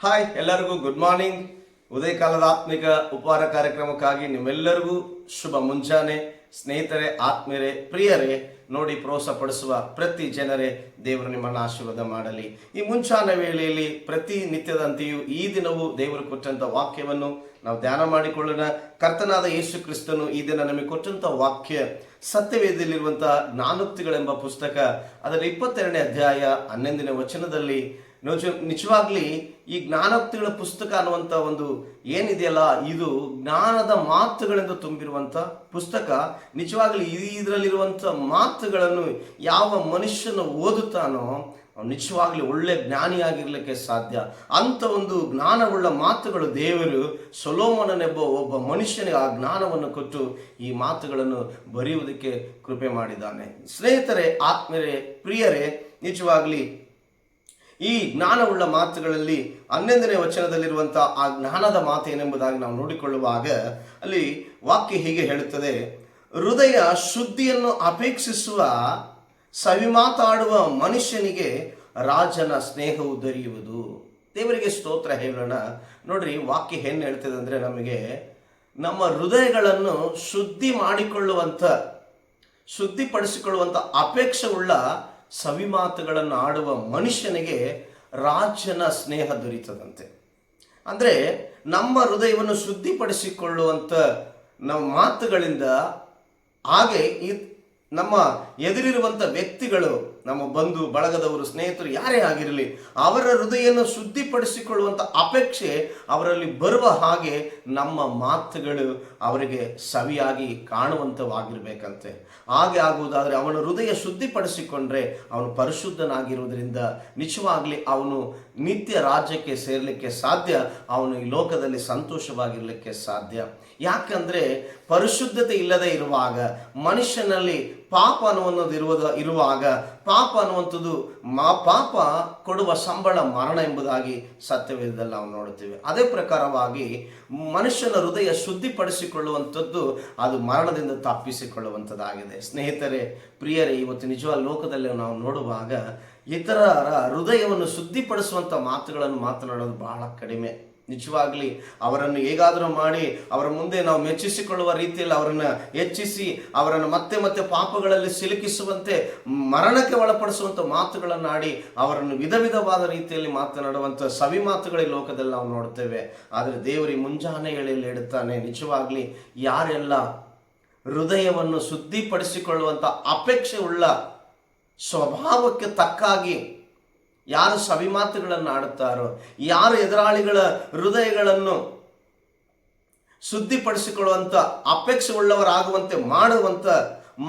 Hi, ಎಲ್ಲರಿಗೂ good morning. ಉದಯ ಕಾಲದ ಆತ್ಮಿಕ ಉಪಹಾರ ಕಾರ್ಯಕ್ರಮಕ್ಕಾಗಿ ನಿಮ್ಮೆಲ್ಲರಿಗೂ ಶುಭ ಮುಂಜಾನೆ. ಸ್ನೇಹಿತರೆ, ಆತ್ಮೀಯರೇ, ಪ್ರಿಯರೇ, ನೋಡಿ ಪ್ರೋತ್ಸಾಹಪಡಿಸುವ ಪ್ರತಿ ಜನರೇ, ದೇವರು ನಿಮ್ಮನ್ನು ಆಶೀರ್ವಾದ ಮಾಡಲಿ. ಈ ಮುಂಚಾನ ವೇಳೆಯಲ್ಲಿ ಪ್ರತಿ ನಿತ್ಯದಂತೆಯೂ ಈ ದಿನವೂ ದೇವರು ಕೊಟ್ಟಂಥ ವಾಕ್ಯವನ್ನು ನಾವು ಧ್ಯಾನ ಮಾಡಿಕೊಳ್ಳೋಣ. ಕರ್ತನಾದ ಯೇಸು ಕ್ರಿಸ್ತನು ಈ ದಿನ ನಮಗೆ ಕೊಟ್ಟಂಥ ವಾಕ್ಯ ಸತ್ಯವೇದದಲ್ಲಿರುವಂತಹ ಜ್ಞಾನೋಕ್ತಿಗಳೆಂಬ ಪುಸ್ತಕ, ಅದರ 22ನೇ ಅಧ್ಯಾಯ 11ನೇ ವಚನದಲ್ಲಿ ನಿಜವಾಗ್ಲಿ ಈ ಜ್ಞಾನೋಕ್ತಿಗಳ ಪುಸ್ತಕ ಅನ್ನುವಂಥ ಒಂದು ಏನಿದೆಯಲ್ಲ, ಇದು ಜ್ಞಾನದ ಮಾತುಗಳಿಂದ ತುಂಬಿರುವಂಥ ಪುಸ್ತಕ. ನಿಜವಾಗ್ಲಿ ಇದರಲ್ಲಿರುವಂಥ ಮಾತುಗಳನ್ನು ಯಾವ ಮನುಷ್ಯನು ಓದುತ್ತಾನೋ ನಿಜವಾಗ್ಲಿ ಒಳ್ಳೆ ಜ್ಞಾನಿಯಾಗಿರ್ಲಿಕ್ಕೆ ಸಾಧ್ಯ. ಅಂತ ಒಂದು ಜ್ಞಾನವುಳ್ಳ ಮಾತುಗಳು ದೇವರು ಸೊಲೊಮೋನನೆಂಬ ಒಬ್ಬ ಮನುಷ್ಯನಿಗೆ ಆ ಜ್ಞಾನವನ್ನು ಕೊಟ್ಟು ಈ ಮಾತುಗಳನ್ನು ಬರೆಯುವುದಕ್ಕೆ ಕೃಪೆ ಮಾಡಿದ್ದಾನೆ. ಸ್ನೇಹಿತರೆ, ಆತ್ಮೀಯರೇ, ಪ್ರಿಯರೇ, ನಿಜವಾಗ್ಲಿ ಈ ಜ್ಞಾನವುಳ್ಳ ಮಾತುಗಳಲ್ಲಿ 11ನೇ ವಚನದಲ್ಲಿರುವಂಥ ಆ ಜ್ಞಾನದ ಮಾತು ಏನೆಂಬುದಾಗಿ ನಾವು ನೋಡಿಕೊಳ್ಳುವಾಗ ಅಲ್ಲಿ ವಾಕ್ಯ ಹೀಗೆ ಹೇಳುತ್ತದೆ: ಹೃದಯ ಶುದ್ಧಿಯನ್ನು ಅಪೇಕ್ಷಿಸುವ ಸವಿಮಾತಾಡುವ ಮನುಷ್ಯನಿಗೆ ರಾಜನ ಸ್ನೇಹವು ದೊರೆಯುವುದು. ದೇವರಿಗೆ ಸ್ತೋತ್ರ ಹೇಳೋಣ. ನೋಡ್ರಿ, ವಾಕ್ಯ ಏನು ಹೇಳ್ತದೆ ಅಂದರೆ, ನಮಗೆ ನಮ್ಮ ಹೃದಯಗಳನ್ನು ಶುದ್ಧಿಪಡಿಸಿಕೊಳ್ಳುವಂಥ ಅಪೇಕ್ಷೆ ಉಳ್ಳ ಸವಿಮಾತುಗಳನ್ನು ಆಡುವ ಮನುಷ್ಯನಿಗೆ ರಾಜನ ಸ್ನೇಹ ದೊರೀತದಂತೆ. ಅಂದರೆ ನಮ್ಮ ಹೃದಯವನ್ನು ಶುದ್ಧಿಪಡಿಸಿಕೊಳ್ಳುವಂಥ ನಮ್ಮ ಮಾತುಗಳಿಂದ, ಹಾಗೆ ನಮ್ಮ ಎದುರಿರುವಂಥ ವ್ಯಕ್ತಿಗಳು, ನಮ್ಮ ಬಂಧು ಬಳಗದವರು, ಸ್ನೇಹಿತರು, ಯಾರೇ ಆಗಿರಲಿ, ಅವರ ಹೃದಯವನ್ನು ಶುದ್ಧಿಪಡಿಸಿಕೊಳ್ಳುವಂಥ ಅಪೇಕ್ಷೆ ಅವರಲ್ಲಿ ಬರುವ ಹಾಗೆ ನಮ್ಮ ಮಾತುಗಳು ಅವರಿಗೆ ಸವಿಯಾಗಿ ಕಾಣುವಂಥವಾಗಿರ್ಬೇಕಂತೆ. ಹಾಗೆ ಆಗುವುದಾದರೆ ಅವನ ಹೃದಯ ಶುದ್ಧಿಪಡಿಸಿಕೊಂಡ್ರೆ ಅವನು ಪರಿಶುದ್ಧನಾಗಿರುವುದರಿಂದ ನಿಜವಾಗ್ಲಿ ಅವನು ನಿತ್ಯ ರಾಜ್ಯಕ್ಕೆ ಸೇರಲಿಕ್ಕೆ ಸಾಧ್ಯ. ಅವನು ಈ ಲೋಕದಲ್ಲಿ ಸಂತೋಷವಾಗಿರಲಿಕ್ಕೆ ಸಾಧ್ಯ. ಯಾಕಂದರೆ ಪರಿಶುದ್ಧತೆ ಇಲ್ಲದೆ ಇರುವಾಗ, ಮನುಷ್ಯನಲ್ಲಿ ಪಾಪ ಅನ್ನುವಂಥದ್ದು ಇರುವಾಗ, ಪಾಪ ಅನ್ನುವಂಥದ್ದು ಪಾಪ ಕೊಡುವ ಸಂಬಳ ಮರಣ ಎಂಬುದಾಗಿ ಸತ್ಯವೇದದಲ್ಲಿ ನಾವು ನೋಡುತ್ತೇವೆ. ಅದೇ ಪ್ರಕಾರವಾಗಿ ಮನುಷ್ಯನ ಹೃದಯ ಶುದ್ಧಿಪಡಿಸಿಕೊಳ್ಳುವಂಥದ್ದು ಅದು ಮರಣದಿಂದ ತಪ್ಪಿಸಿಕೊಳ್ಳುವಂಥದ್ದಾಗಿದೆ. ಸ್ನೇಹಿತರೆ, ಪ್ರಿಯರೇ, ಇವತ್ತು ನಿಜವಾದ ಲೋಕದಲ್ಲಿ ನಾವು ನೋಡುವಾಗ ಇತರರ ಹೃದಯವನ್ನು ಶುದ್ಧಿಪಡಿಸುವಂಥ ಮಾತುಗಳನ್ನು ಮಾತನಾಡೋದು ಬಹಳ ಕಡಿಮೆ. ನಿಜವಾಗ್ಲಿ ಅವರನ್ನು ಹೇಗಾದರೂ ಮಾಡಿ ಅವರ ಮುಂದೆ ನಾವು ಮೆಚ್ಚಿಸಿಕೊಳ್ಳುವ ರೀತಿಯಲ್ಲಿ ಅವರನ್ನು ಹೆಚ್ಚಿಸಿ ಅವರನ್ನು ಮತ್ತೆ ಮತ್ತೆ ಪಾಪಗಳಲ್ಲಿ ಸಿಲುಕಿಸುವಂತೆ, ಮರಣಕ್ಕೆ ಒಳಪಡಿಸುವಂಥ ಮಾತುಗಳನ್ನು ಆಡಿ ಅವರನ್ನು ವಿಧ ವಿಧವಾದ ರೀತಿಯಲ್ಲಿ ಮಾತನಾಡುವಂಥ ಸವಿ ಮಾತುಗಳ ಲೋಕದಲ್ಲಿ ನಾವು ನೋಡ್ತೇವೆ. ಆದರೆ ದೇವರಿ ಮುಂಜಾನೆ ವೇಳೆಯಲ್ಲಿ ಹೇಳುತ್ತಾನೆ, ನಿಜವಾಗ್ಲಿ ಯಾರೆಲ್ಲ ಹೃದಯವನ್ನು ಶುದ್ಧಿಪಡಿಸಿಕೊಳ್ಳುವಂಥ ಅಪೇಕ್ಷೆ ಉಳ್ಳ ಸ್ವಭಾವಕ್ಕೆ ತಕ್ಕಾಗಿ ಯಾರು ಸವಿಮಾತುಗಳನ್ನು ಆಡುತ್ತಾರೋ, ಯಾರು ಎದುರಾಳಿಗಳ ಹೃದಯಗಳನ್ನು ಶುದ್ಧಿಪಡಿಸಿಕೊಳ್ಳುವಂಥ ಅಪೇಕ್ಷೆ ಉಳ್ಳವರಾಗುವಂತೆ ಮಾಡುವಂಥ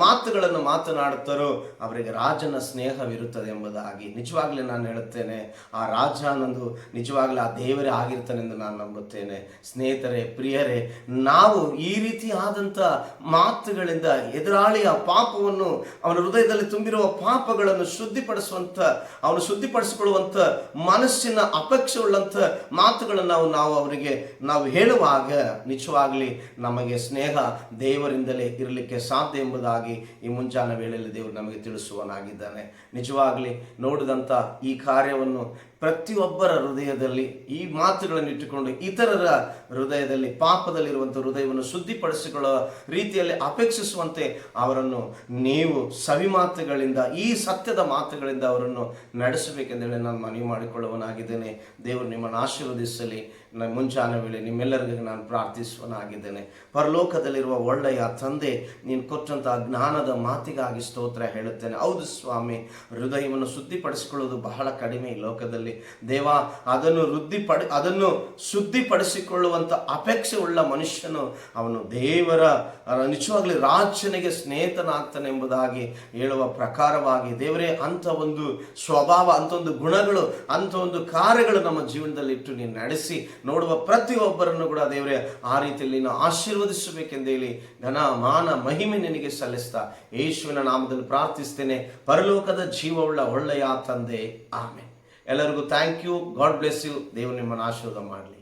ಮಾತುಗಳನ್ನು ಮಾತನಾಡುತ್ತಾರೋ ಅವರಿಗೆ ರಾಜನ ಸ್ನೇಹವಿರುತ್ತದೆ ಎಂಬುದಾಗಿ ನಿಜವಾಗ್ಲೂ ನಾನು ಹೇಳುತ್ತೇನೆ. ಆ ರಾಜ ಅನ್ನೋದು ನಿಜವಾಗ್ಲೂ ಆ ದೇವರೇ ಆಗಿರ್ತಾನೆ ಎಂದು ನಾನು ನಂಬುತ್ತೇನೆ. ಸ್ನೇಹಿತರೆ, ಪ್ರಿಯರೇ, ನಾವು ಈ ರೀತಿಯಾದಂಥ ಮಾತುಗಳಿಂದ ಎದುರಾಳಿಯ ಪಾಪವನ್ನು, ಅವನ ಹೃದಯದಲ್ಲಿ ತುಂಬಿರುವ ಪಾಪಗಳನ್ನು ಅವನು ಶುದ್ಧಿಪಡಿಸಿಕೊಳ್ಳುವಂಥ ಮನಸ್ಸಿನ ಅಪೇಕ್ಷೆ ಉಳ್ಳಂಥ ಮಾತುಗಳನ್ನು ನಾವು ಹೇಳುವಾಗ ನಿಜವಾಗ್ಲಿ ನಮಗೆ ಸ್ನೇಹ ದೇವರಿಂದಲೇ ಇರಲಿಕ್ಕೆ ಸಾಧ್ಯ ಎಂಬುದಾಗಿ ಈ ಮುಂಜಾನೆ ವೇಳೆಯಲ್ಲಿ ದೇವರು ನಮಗೆ ತಿಳಿಸುವನಾಗಿದ್ದಾನೆ. ನಿಜವಾಗ್ಲಿ ನೋಡಿದಂಥ ಈ ಕಾರ್ಯವನ್ನು ಪ್ರತಿಯೊಬ್ಬರ ಹೃದಯದಲ್ಲಿ ಈ ಮಾತುಗಳನ್ನು ಇಟ್ಟುಕೊಂಡು ಇತರರ ಹೃದಯದಲ್ಲಿ, ಪಾಪದಲ್ಲಿರುವಂಥ ಹೃದಯವನ್ನು ಶುದ್ಧಿಪಡಿಸಿಕೊಳ್ಳುವ ರೀತಿಯಲ್ಲಿ ಅಪೇಕ್ಷಿಸುವಂತೆ ಅವರನ್ನು ನೀವು ಸವಿಮಾತುಗಳಿಂದ, ಈ ಸತ್ಯದ ಮಾತುಗಳಿಂದ ಅವರನ್ನು ನಡೆಸಬೇಕೆಂದೇಳಿ ನಾನು ಮನವಿ ಮಾಡಿಕೊಳ್ಳುವನಾಗಿದ್ದೇನೆ. ದೇವರು ನಿಮ್ಮನ್ನು ಆಶೀರ್ವದಿಸಲಿ. ಮುಂಜಾನೆ ವೇಳೆ ನಿಮ್ಮೆಲ್ಲರಿಗೂ ನಾನು ಪ್ರಾರ್ಥಿಸುವನಾಗಿದ್ದೇನೆ. ಪರಲೋಕದಲ್ಲಿರುವ ಒಳ್ಳೆಯ ತಂದೆ, ನೀನು ಕೊಟ್ಟಂತಹ ಜ್ಞಾನದ ಮಾತಿಗಾಗಿ ಸ್ತೋತ್ರ ಹೇಳುತ್ತೇನೆ. ಹೌದು ಸ್ವಾಮಿ, ಹೃದಯವನ್ನು ಶುದ್ಧಿಪಡಿಸಿಕೊಳ್ಳುವುದು ಬಹಳ ಕಡಿಮೆ ಈ ಲೋಕದಲ್ಲಿ. ದೇವಾ, ಅದನ್ನು ಶುದ್ಧಿಪಡಿಸಿಕೊಳ್ಳುವಂಥ ಅಪೇಕ್ಷೆ ಉಳ್ಳ ಮನುಷ್ಯನು ಅವನು ದೇವರ ನಿಜವಾಗ್ಲಿ ರಾಜನಿಗೆ ಸ್ನೇಹಿತನಾಗ್ತಾನೆ ಎಂಬುದಾಗಿ ಹೇಳುವ ಪ್ರಕಾರವಾಗಿ ದೇವರೇ ಅಂಥ ಒಂದು ಸ್ವಭಾವ, ಅಂಥ ಒಂದು ಗುಣಗಳು, ಅಂಥ ಒಂದು ಕಾರ್ಯಗಳು ನಮ್ಮ ಜೀವನದಲ್ಲಿ ಇಟ್ಟು ನೀನು ನಡೆಸಿ ನೋಡುವ ಪ್ರತಿಯೊಬ್ಬರನ್ನು ಕೂಡ ದೇವರೇ ಆ ರೀತಿಯಲ್ಲಿ ನಾವು ಆಶೀರ್ವದಿಸಬೇಕೆಂದೇಳಿ ಘನ ಮಾನ ಮಹಿಮೆ ನಿನಗೆ ಸಲ್ಲಿಸ್ತಾ ಯೇಸುವಿನ ನಾಮದಲ್ಲಿ ಪ್ರಾರ್ಥಿಸ್ತೇನೆ, ಪರಲೋಕದ ಜೀವವುಳ್ಳ ಒಳ್ಳೆಯ ತಂದೆ, ಆಮೆನ್. ಎಲ್ಲರಿಗೂ thank you. God bless you. ದೇವರು ನಿಮ್ಮನ್ನು ಆಶೀರ್ವಾದ ಮಾಡಲಿ.